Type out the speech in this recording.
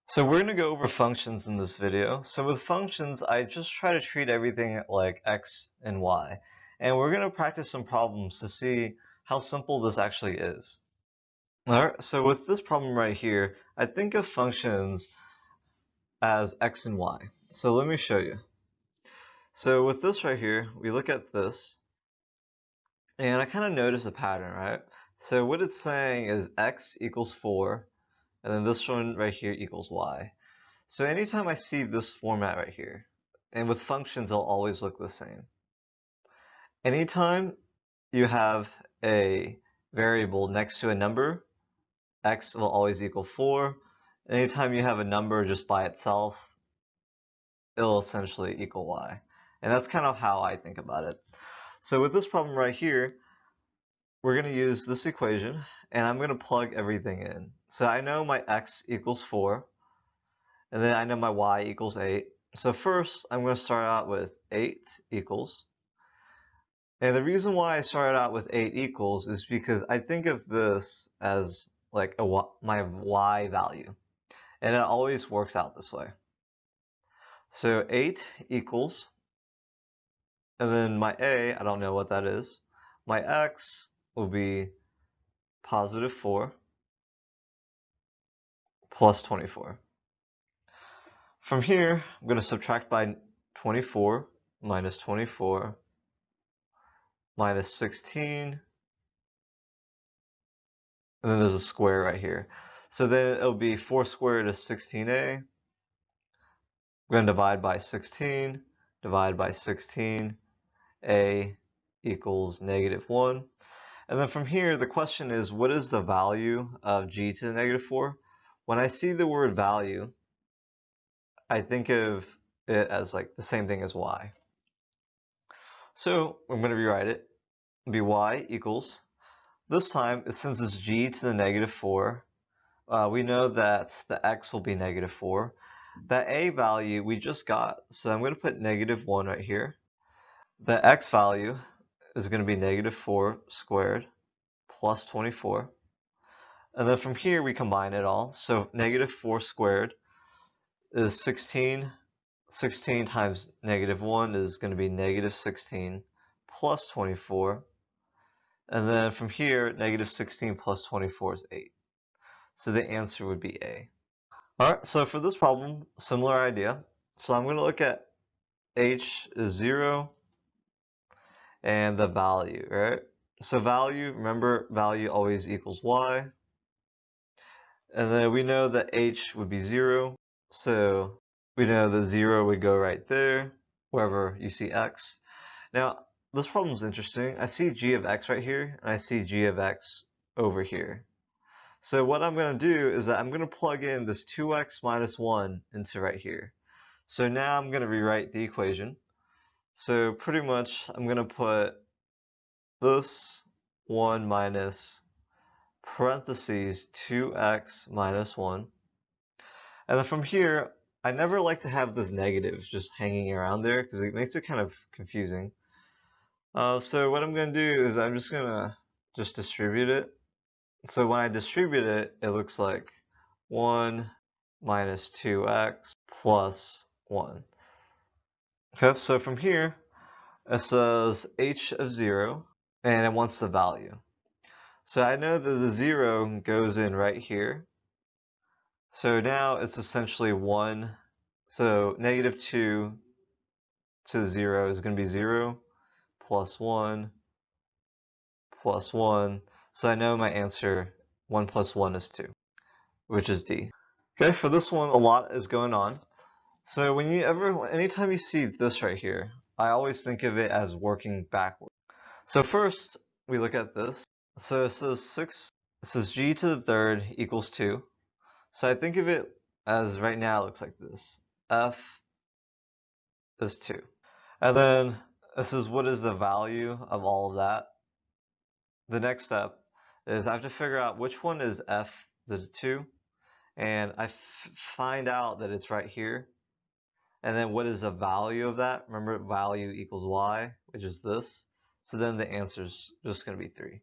So we're going to go over functions in this video. So with functions, I just try to treat everything like x and y. And we're going to practice some problems to see how simple this actually is. Alright, so with this problem right here, I think of functions as x and y. So let me show you. So with this right here, we look at this, and I kind of notice a pattern, right? So what it's saying is x equals 4, and then this one right here equals y. So anytime I see this format right here, and with functions, they'll always look the same. Anytime you have a variable next to a number, x will always equal 4. Anytime you have a number just by itself, it'll essentially equal y. And that's kind of how I think about it. So with this problem right here, we're going to use this equation, and I'm going to plug everything in. So I know my x equals 4, and then I know my y equals 8. So first, I'm going to start out with 8 equals. And the reason why I started out with 8 equals is because I think of this as like my y value. And it always works out this way. So 8 equals, and then my a, I don't know what that is. My x will be positive 4 plus 24. From here, I'm going to subtract by 24 minus 24 minus 16, and then there's a square right here. So then it'll be 4 squared is 16a. We're going to divide by 16, divide by 16, a equals -1. And then from here, the question is, what is the value of g to the -4? When I see the word value, I think of it as like the same thing as y. So I'm going to rewrite it. It'll be y equals, this time, since it's g to the -4, we know that the x will be -4. That a value we just got, so I'm going to put -1 right here. The x value is going to be -4 squared plus 24. And then from here we combine it all. So -4 squared is 16. 16 times -1 is going to be -16 plus 24. And then from here, -16 plus 24 is 8. So the answer would be A. Alright, so for this problem, similar idea. So I'm going to look at h is 0 and the value, right? So value, remember, value always equals y. And then we know that h would be 0. So we know that 0 would go right there, wherever you see x. Now, this problem is interesting. I see g of x right here, and I see g of x over here. So what I'm going to do is that I'm going to plug in this 2x minus 1 into right here. So now I'm going to rewrite the equation. So pretty much I'm going to put this 1 minus parentheses 2x minus 1. And then from here, I never like to have this negative just hanging around there because it makes it kind of confusing. So what I'm going to do is I'm just going to just distribute it. So when I distribute it, it looks like 1 minus 2x plus 1. Okay, so from here, it says h of 0, and it wants the value. So I know that the 0 goes in right here. So now it's essentially 1. So -2 to 0 is going to be 0 plus 1 plus 1. So I know my answer, 1 plus 1 is 2, which is D. Okay, for this one, a lot is going on. So anytime you see this right here, I always think of it as working backward. So first, we look at this. So it says g to the third equals 2. So I think of it as right now it looks like this. F is 2. And then this is what is the value of all of that. The next step is I have to figure out which one is f the 2. And I find out that it's right here. And then what is the value of that? Remember, value equals y, which is this. So then the answer is just going to be 3.